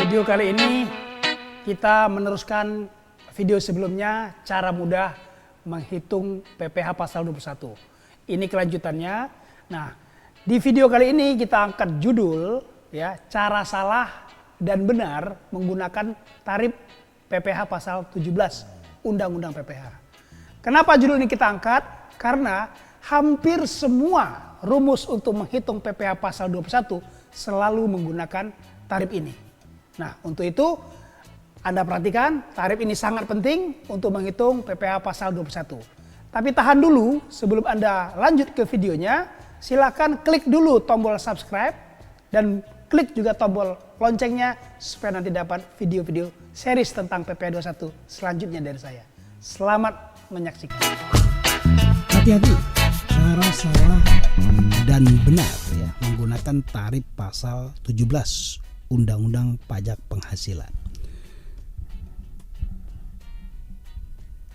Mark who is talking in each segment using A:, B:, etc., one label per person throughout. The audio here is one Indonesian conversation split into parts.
A: Video kali ini kita meneruskan video sebelumnya, cara mudah menghitung PPh pasal 21. Ini kelanjutannya. Nah, di video kali ini kita angkat judul ya, cara salah dan benar menggunakan tarif PPh pasal 17 Undang-Undang PPh. Kenapa judul ini kita angkat? Karena hampir semua rumus untuk menghitung PPh pasal 21 selalu menggunakan tarif ini. Nah, untuk itu Anda perhatikan tarif ini sangat penting untuk menghitung PPh pasal 21. Tapi tahan dulu sebelum Anda lanjut ke videonya, silakan klik dulu tombol subscribe dan klik juga tombol loncengnya supaya nanti dapat video-video series tentang PPh 21 selanjutnya dari saya. Selamat menyaksikan.
B: Hati-hati, cara salah dan benar ya menggunakan tarif pasal 17 Undang-Undang Pajak Penghasilan.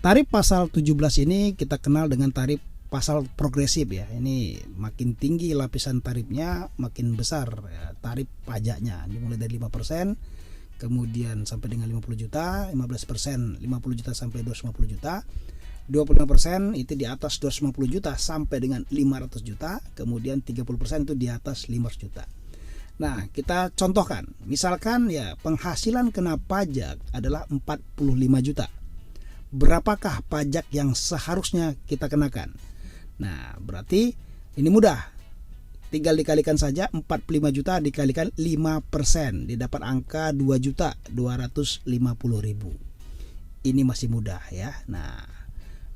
B: Tarif pasal 17 ini kita kenal dengan tarif pasal progresif ya. Ini makin tinggi lapisan tarifnya, makin besar ya, tarif pajaknya. Dimulai dari 5%, kemudian sampai dengan 50 juta, 15%, 50 juta sampai 250 juta. 25% itu di atas 250 juta sampai dengan 500 juta, kemudian 30% itu di atas 500 juta. Nah, kita contohkan, misalkan ya penghasilan kena pajak adalah 45 juta. Berapakah pajak yang seharusnya kita kenakan? Nah, berarti ini mudah. Tinggal dikalikan saja 45 juta dikalikan 5%, didapat angka 2.250.000. Ini masih mudah ya. Nah,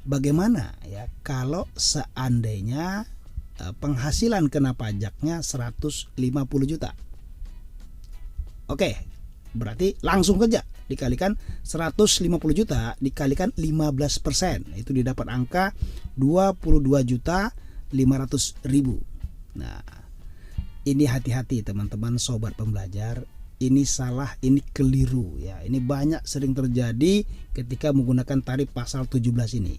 B: bagaimana ya kalau seandainya penghasilan kena pajaknya 150 juta? Oke, berarti langsung saja dikalikan 150 juta dikalikan 15%, itu didapat angka 22.500.000. Nah, ini hati-hati teman-teman sobat pembelajar, ini salah, ini keliru ya. Ini banyak sering terjadi ketika menggunakan tarif pasal 17 ini.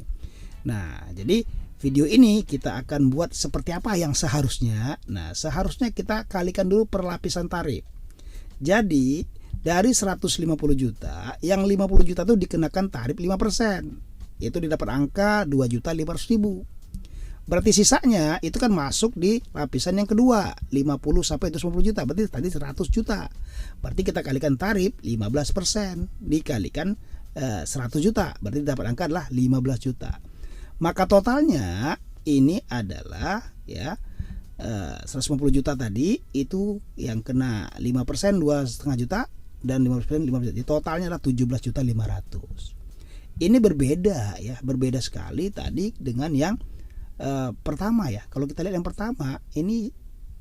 B: Nah, jadi video ini kita akan buat seperti apa yang seharusnya. Nah, seharusnya kita kalikan dulu per lapisan tarif. Jadi, dari 150 juta, yang 50 juta itu dikenakan tarif 5%. Itu didapat angka 2.500.000. Berarti sisanya itu kan masuk di lapisan yang kedua, 50 sampai 250 juta. Berarti tadi 100 juta. Berarti kita kalikan tarif 15% dikalikan 100 juta. Berarti dapat angka adalah 15 juta. Maka totalnya ini adalah ya 150 juta tadi itu yang kena 5% 2,5 juta dan 15% 15 juta. Jadi totalnya adalah 17.500.000. Ini berbeda ya, berbeda sekali tadi dengan yang pertama ya. Kalau kita lihat yang pertama ini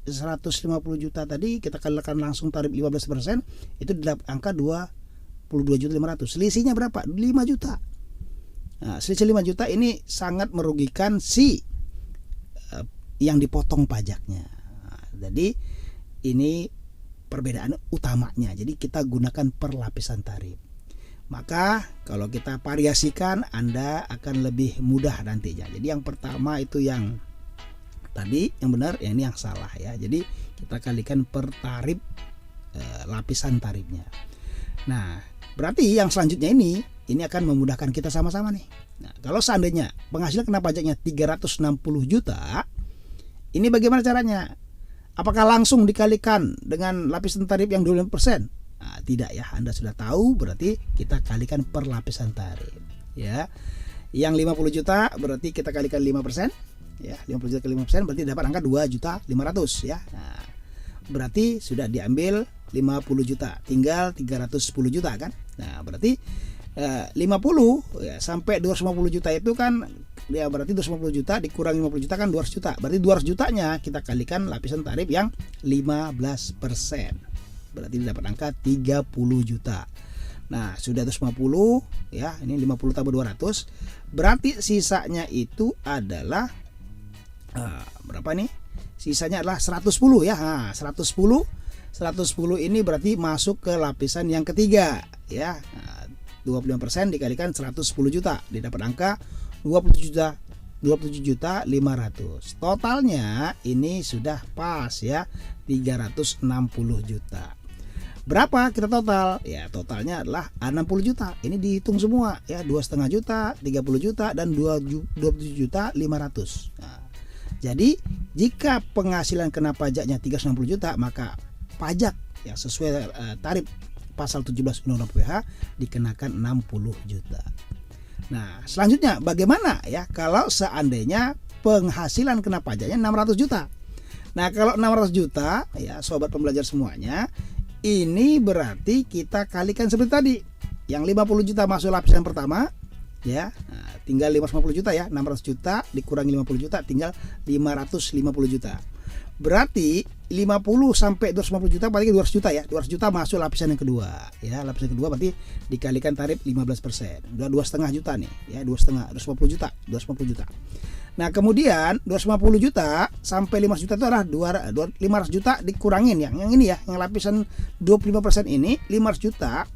B: 150 juta tadi kita kalikan langsung tarif 15%, itu dapat angka 22.500.000. Selisihnya berapa? 5 juta. Nah, selisih 5 juta ini sangat merugikan si yang dipotong pajaknya. Nah, jadi ini perbedaan utamanya. Jadi kita gunakan per lapisan tarif. Maka kalau kita variasikan Anda akan lebih mudah nantinya. Jadi yang pertama itu yang tadi yang benar, yang ini yang salah ya. Jadi kita kalikan per tarif lapisan tarifnya. Nah, berarti yang selanjutnya ini akan memudahkan kita sama-sama nih. Nah, kalau seandainya penghasilan kena pajaknya 360 juta, ini bagaimana caranya? Apakah langsung dikalikan dengan lapisan tarif yang 25%? Nah, tidak ya, Anda sudah tahu, berarti kita kalikan per lapisan tarif ya. Yang 50 juta berarti kita kalikan 5% ya, 50 juta ke 5% berarti dapat angka 2.500.000 ya. Nah, berarti sudah diambil 50 juta, tinggal 310 juta kan. Nah, berarti 50 ya, sampai 250 juta itu kan ya, berarti 250 juta dikurangi 50 juta kan 200 juta. Berarti 200 jutanya kita kalikan lapisan tarif yang 15%. Berarti dapat angka 30 juta. Nah, sudah 250 ya, ini 50 tambah 200. Berarti sisanya itu adalah berapa nih? Sisanya adalah 110 ya. Nah, 110 ini berarti masuk ke lapisan yang ketiga ya. Nah, 25% dikalikan 110 juta didapat angka 27.500.000. Totalnya ini sudah pas ya, 360 juta. Berapa kita total? Ya totalnya adalah 60 juta. Ini dihitung semua ya, 2,5 juta, 30 juta dan 27 juta 500. Nah, jadi jika penghasilan kena pajaknya 360 juta, maka pajak yang sesuai tarif pasal 17 Undang-Undang PPh dikenakan 60 juta. Nah, selanjutnya bagaimana ya kalau seandainya penghasilan kena pajaknya 600 juta? Nah, kalau 600 juta ya sobat pembelajar semuanya, ini berarti kita kalikan seperti tadi. Yang 50 juta masuk lapisan pertama ya. Nah, tinggal 550 juta ya. 600 juta dikurangi 50 juta tinggal 550 juta. Berarti 50 sampai 250 juta paling 200 juta ya. 200 juta masuk lapisan yang kedua ya. Lapisan kedua berarti dikalikan tarif 15%. Udah 2,5 juta nih ya, 2,5, 250 juta, 250 juta. Nah, kemudian 250 juta sampai 500 juta itu adalah 500 juta dikurangin yang ini ya, yang lapisan 25% ini 500 juta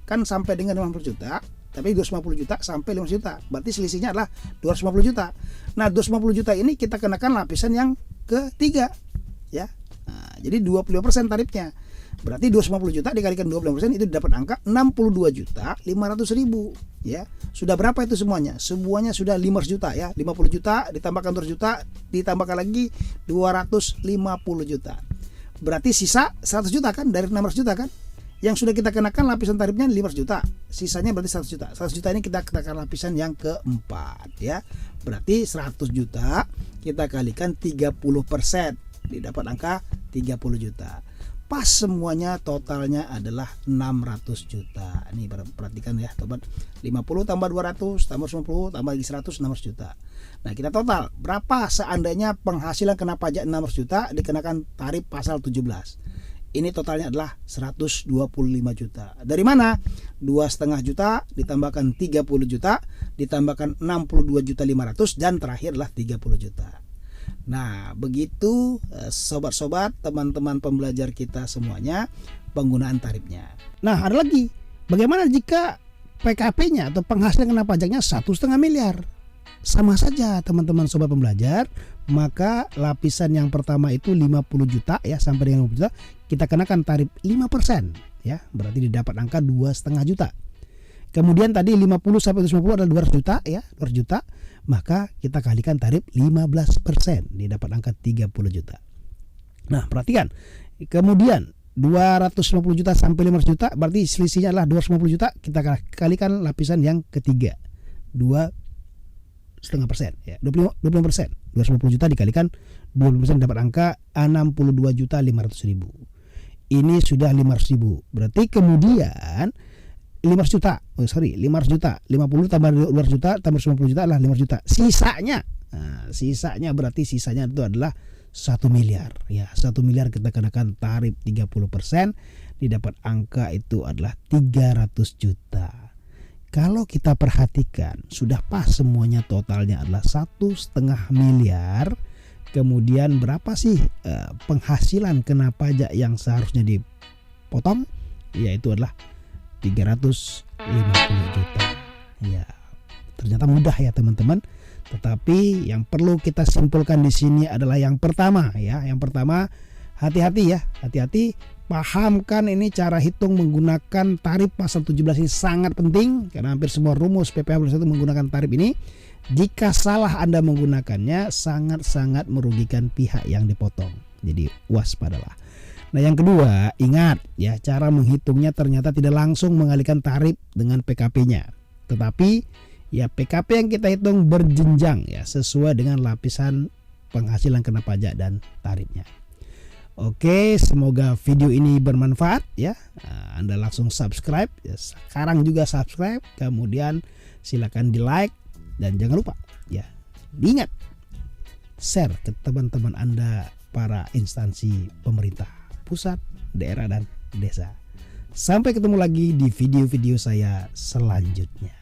B: kan sampai dengan 50 juta, tapi 250 juta sampai 500 juta. Berarti selisihnya adalah 250 juta. Nah, 250 juta ini kita kenakan lapisan yang ketiga ya. Nah, jadi 25% tarifnya. Berarti 250 juta dikalikan 25% itu dapat angka 62 juta 500 ribu ya. Sudah berapa itu semuanya? Semuanya sudah 500 juta ya. 50 juta ditambahkan 200 juta ditambahkan lagi 250 juta. Berarti sisa 100 juta kan dari 600 juta kan? Yang sudah kita kenakan lapisan tarifnya 500 juta. Sisanya berarti 100 juta. 100 juta ini kita kenakan lapisan yang keempat ya. Berarti 100 juta kita kalikan 30%. Didapat angka 30 juta. Pas semuanya totalnya adalah 600 juta. Ini perhatikan ya sobat. 50 tambah 200 tambah 90 tambah lagi 100, 600 juta. Nah, kita total berapa seandainya penghasilan kena pajak 600 juta dikenakan tarif pasal 17. Ini totalnya adalah 125 juta. Dari mana? 2,5 juta ditambahkan 30 juta ditambahkan 62 juta 500 dan terakhir adalah 30 juta. Nah, begitu sobat-sobat, teman-teman pembelajar kita semuanya penggunaan tarifnya. Nah, ada lagi. Bagaimana jika PKP-nya atau penghasilan kena pajaknya 1,5 miliar? Sama saja teman-teman sobat pembelajar, maka lapisan yang pertama itu 50 juta ya sampai dengan 50 juta kita kenakan tarif 5% ya, berarti didapat angka 2,5 juta. Kemudian tadi 50 sampai 250 adalah 200 juta ya, 200 juta, maka kita kalikan tarif 15%, didapat angka 30 juta. Nah, perhatikan. Kemudian 250 juta sampai 500 juta berarti selisihnya adalah 250 juta, kita kalikan lapisan yang ketiga 2,5% ya, 25%. 250 juta dikalikan 20% dapat angka 62 juta 500 ribu. Ini sudah 500 ribu. Berarti kemudian 500 juta, 50 tambah 200 juta tambah 90 juta adalah 500 juta. Sisanya, sisanya berarti sisanya itu adalah 1 miliar. Ya, 1 miliar kita kenakan tarif 30%, didapat angka itu adalah 300 juta. Kalau kita perhatikan, sudah pas semuanya totalnya adalah 1,5 miliar. Kemudian berapa sih penghasilan kena pajak yang seharusnya dipotong? Yaitu adalah 350 juta. Ya, ternyata mudah ya teman-teman. Tetapi yang perlu kita simpulkan di sini adalah yang pertama ya. Yang pertama, hati-hati ya, hati-hati. Pahamkan ini cara hitung menggunakan tarif pasal 17 ini sangat penting karena hampir semua rumus PPh 21 menggunakan tarif ini. Jika salah Anda menggunakannya sangat-sangat merugikan pihak yang dipotong. Jadi waspadalah. Nah, yang kedua, ingat ya, cara menghitungnya ternyata tidak langsung mengalihkan tarif dengan PKP-nya. Tetapi ya PKP yang kita hitung berjenjang ya, sesuai dengan lapisan penghasilan kena pajak dan tarifnya. Oke, semoga video ini bermanfaat ya. Anda langsung subscribe ya, sekarang juga subscribe, kemudian silakan di-like dan jangan lupa ya, diingat share ke teman-teman Anda para instansi pemerintah pusat, daerah dan desa. Sampai ketemu lagi di video-video saya selanjutnya.